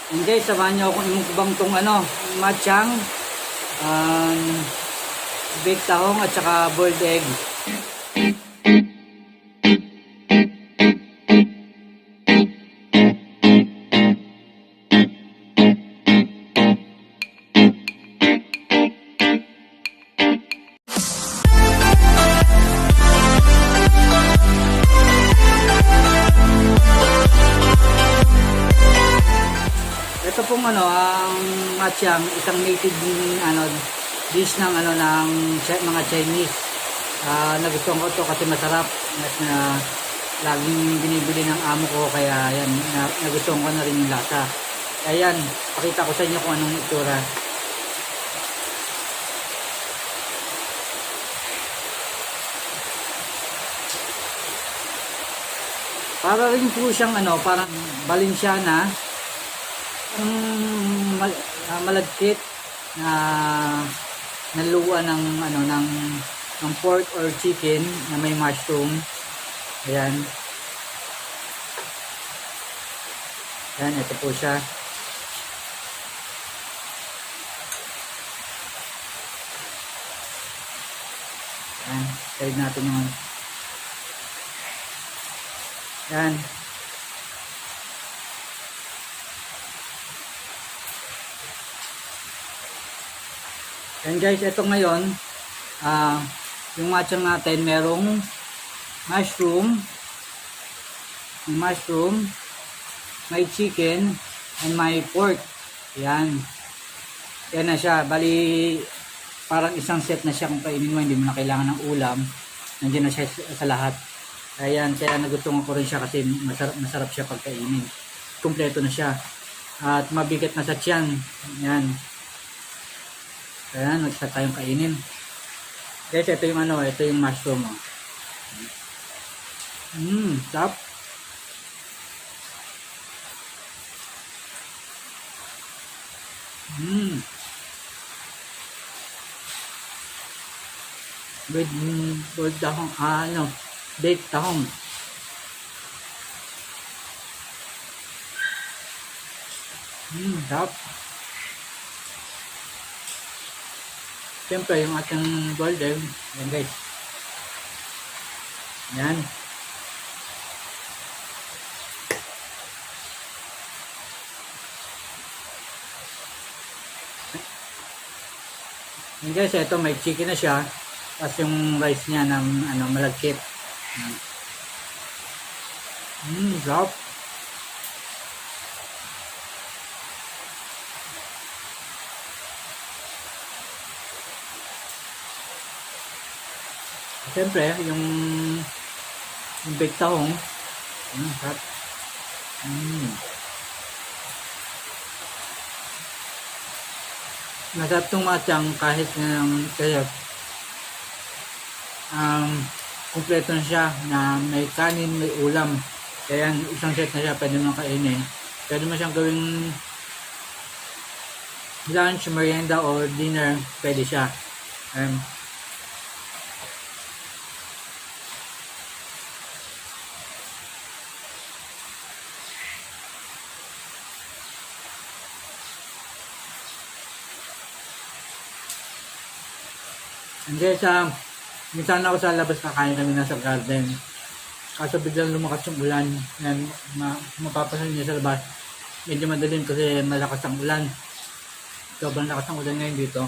And guys, samahan niyo akong imukbang tong matchang, um, baked tahong at saka boiled egg. Ito pong ang matchang, isang native dish ng ng mga Chinese. Nagustuhan ko to kasi masarap at laging binibili ng amo ko, kaya yan, nagustuhan ko na rin yung lasa. Kaya yan, pakita ko sa inyo kung anong itsura. Para rin po siyang parang Balenciana, malagkit na naluwa ng ng pork or chicken na may mushroom. Ayan. Ayan, ito po siya. Ayan, side natin yung ayan. And guys, ito ngayon, yung matchang natin, merong mushroom, may chicken, and may pork. Yan. Yan na siya. Bali, parang isang set na siya kung kainin mo, hindi mo na kailangan ng ulam. Nandiyan na siya sa lahat. Ayan, kaya nagustuhan ko rin siya kasi masarap siya pagkainin. Kompleto na siya. At mabigat na sa tiyan. Yan. Ayan, nag-start tayong kainin. Guys, ito yung ito yung mushroom. Sarap. With tahong, baked tahong. Sarap. Siyempre, yung ating boiled egg, yan guys. Yan. Yan guys, ito may chicken na siya. Tapos yung rice niya ng malagkit. Sarap. Siyempre, yung baked tahong, sarap. Masarap itong matchang kahit kaya kumpleto na siya na may kanin, may ulam. Kaya isang set na siya, pwede mo kainin. Pwede mo siyang gawing lunch, merienda, or dinner, pwede siya. And guys, minsan ako sa labas, kakain kami nasa garden. Kaso biglang lumakas yung ulan. Yan, mapapasan niyo sa labas. Medyo madilim kasi malakas ang ulan. Sobrang lakas ang ulan ngayon dito.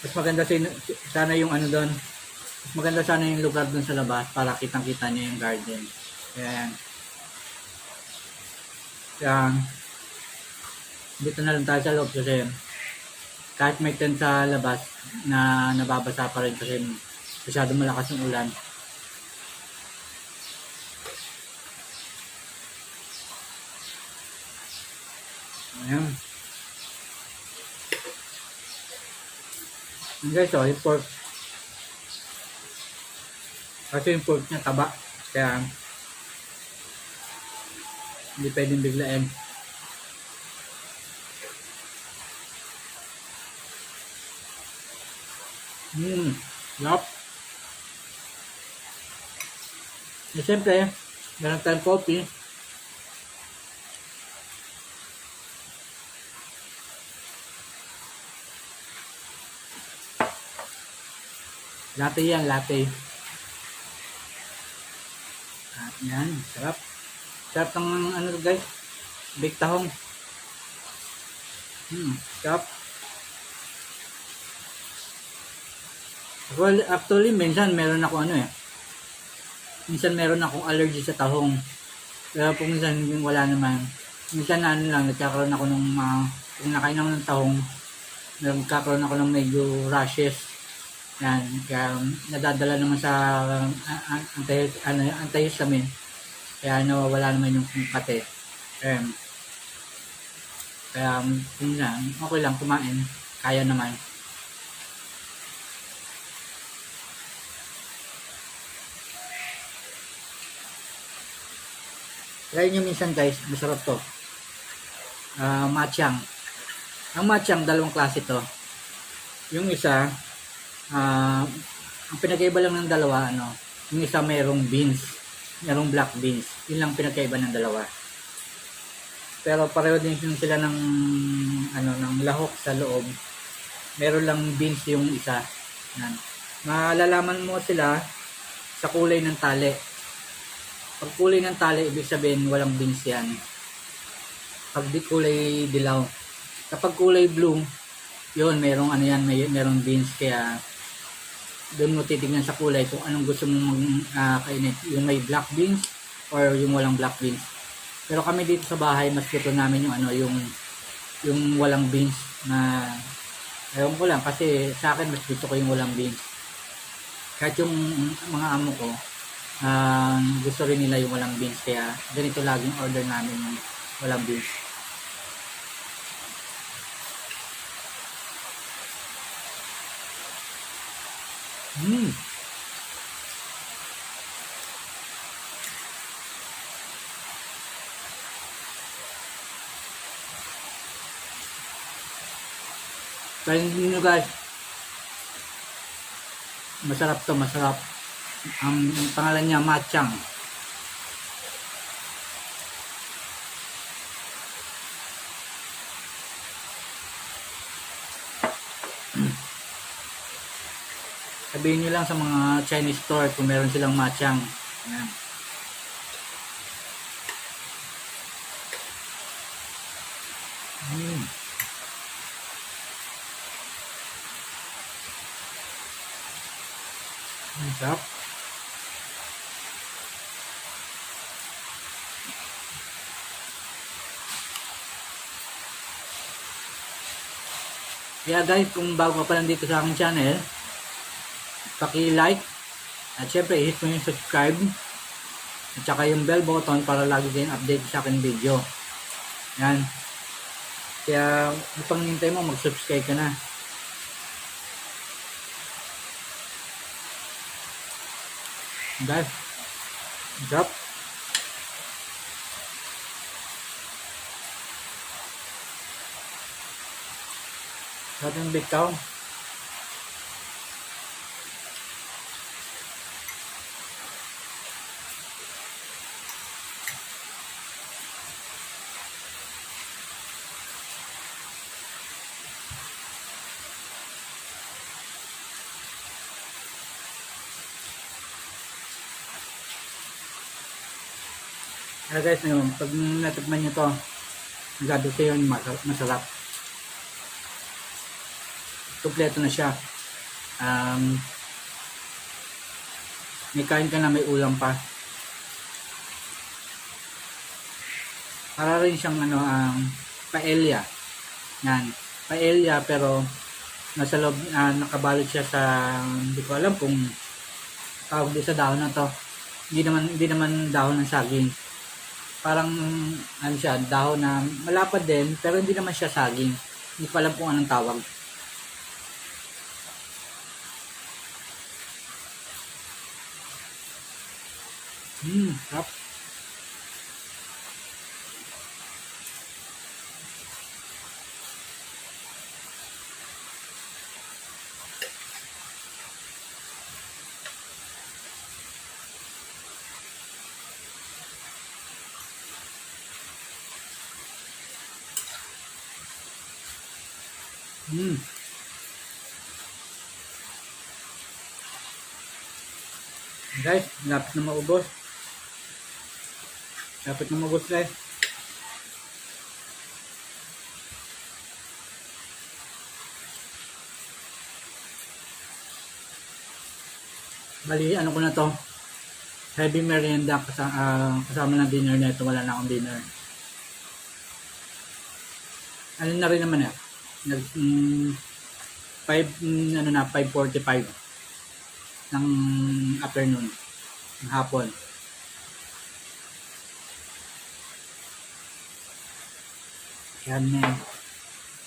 Mas maganda sana yung doon. Mas maganda sana yung lugar doon sa labas para kitang-kita niyo yung garden. Yan. Yan. Dito na lang tayo sa loob kasi kahit may tent sa labas na nababasa pa rin kasi masyado malakas yung ulan. Ayan. And guys, yung pork. Kasi yung pork niya taba. Kaya hindi pwedeng biglain. Yup. Siyempre, meron tayong coffee. Latte yan, latte. At yan, sarap. Sarap ng ano guys, baked tahong. Sarap. Well, actually, minsan meron ako ano eh. Minsan meron akong allergy sa tahong. Pero kung minsan wala naman. Minsan na ano lang, nagkakaroon ako ng kung nakain ako ng tahong, nagkakaroon ako ng medyo rashes. Yan, kaya nadadala naman sa antihistamine. Kaya nawawala naman yung kate. Kaya yun lang, okay lang kumain. Kaya naman. Try nyo minsan guys, masarap to. Matchang. Ang matchang, dalawang klase to. Yung isa, ang pinagkaiba lang ng dalawa, yung isa mayroong beans, mayroong black beans. Yun lang pinagkaiba ng dalawa. Pero pareho din sila ng ng lahok sa loob. Meron lang beans yung isa. Yan. Malalaman mo sila sa kulay ng tali. Pag kulay ng tali, ibig sabihin walang beans yan. Pag di kulay dilaw. Kapag kulay blue, yun, merong merong beans. Kaya doon mo titignan sa kulay kung anong gusto mong kainin. Yung may black beans or yung walang black beans. Pero kami dito sa bahay, mas gusto namin yung walang beans na ewan ko lang kasi sa akin mas gusto ko yung walang beans. Kahit yung mga amo ko, gusto rin nila yung walang beans, kaya ganito laging order namin yung walang beans. Kaya nyo guys, masarap to, masarap. Ang pangalan niya matchang. Sabihin nyo lang sa mga Chinese store kung meron silang matchang. Ayan. Sarap. Kaya guys, kung bago ka pa lang dito sa aking channel, paki-like at syempre i-hit mo yung subscribe at saka yung bell button para lagi kayong update sa aking video. Yan. Kaya upang hintay mo, mag-subscribe ka na. Guys, drop. Sa ating bitaw. Kaya guys, pag natikman nyo to, nagado kayo yung masarap. Kompleto na siya. May kain ka na, may ulam pa. Para rin siyang paella. Yan. Paella pero nasa loob, nakabalot siya sa, hindi ko alam kung tawag din sa dahon na to. Hindi naman dahon ng saging. Parang siya, dahon na malapad din pero hindi naman siya saging. Hindi ko alam kung anong tawag. Sarap. Guys, lapit na maubos. Lapit na maubos guys. Bali, ano ko na to? Heavy merienda kasama ng dinner na ito. Wala na akong dinner. Ano na rin naman nag 5:45 ng afternoon, ng hapon. Yan na,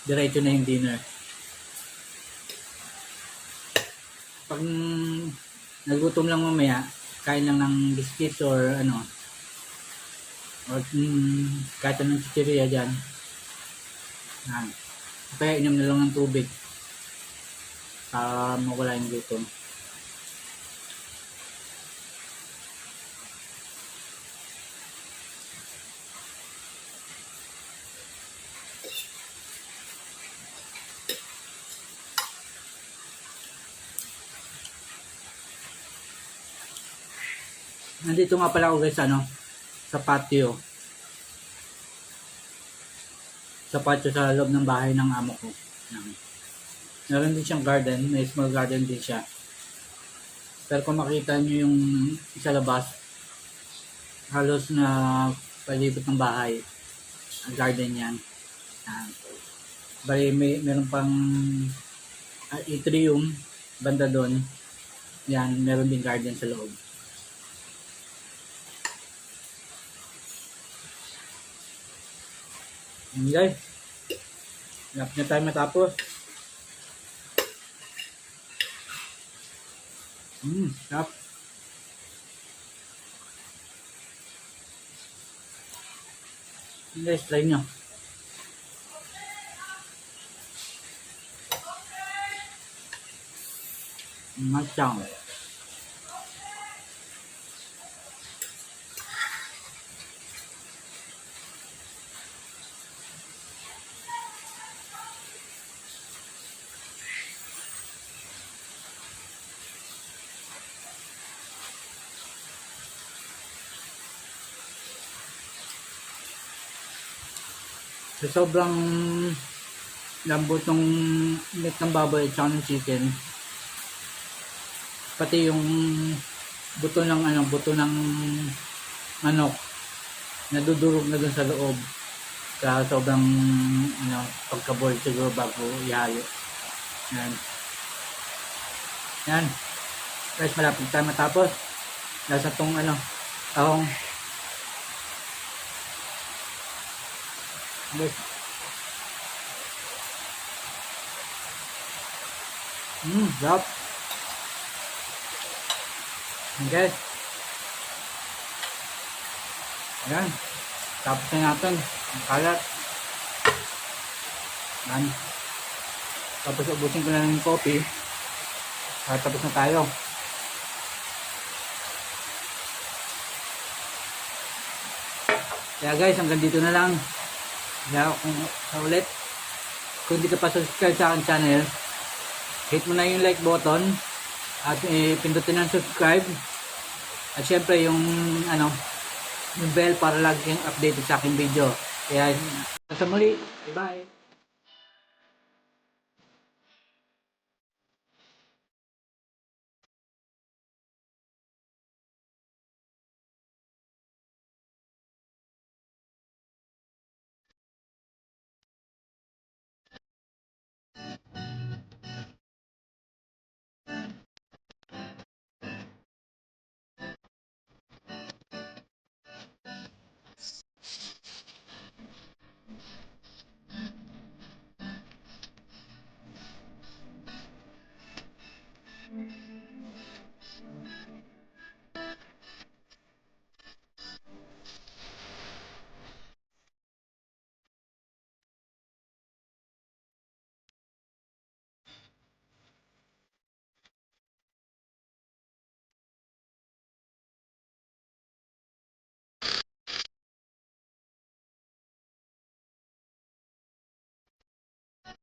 diretso na yung dinner. Pag nagutom lang mamaya, kain lang ng biscuits or ano, or kahit anong chichirya dyan. Kaya inom na lang ng tubig para mawala yung gutom. Nandito nga pala ako guys, sa patio. Sa patio sa loob ng bahay ng amo ko. Meron din siyang garden, may small garden din siya. Pero kung makita nyo yung sa labas, halos na palibot ng bahay, ang garden yan. Bali, meron pang atrium, banda doon. Yan, meron din garden sa loob. Guys, lapit na tayo matapos. Sarap. Guys, try nyo. Matang. So, sobrang lambot ng meat ng baboy at saka ng chicken, pati yung buto ng manok nadudurog na dun sa loob sa sobrang pagka-boil siguro bago ihalo. Yan guys, malapit tayo matapos. Nasa tong tahong. Guys. Sarap. Guys. Ayan. Tapos na natin. Ang kalat. Ayan. Tapos ubusin ko na ng coffee. Tapos na tayo. Kaya guys, hanggang dito na lang. Kaya kung ulit, kung hindi ka pa subscribe sa aking channel, hit mo na yung like button at pindutin ang subscribe at syempre yung yung bell para lagi kang updated sa aking video. Kaya sa muli, bye bye.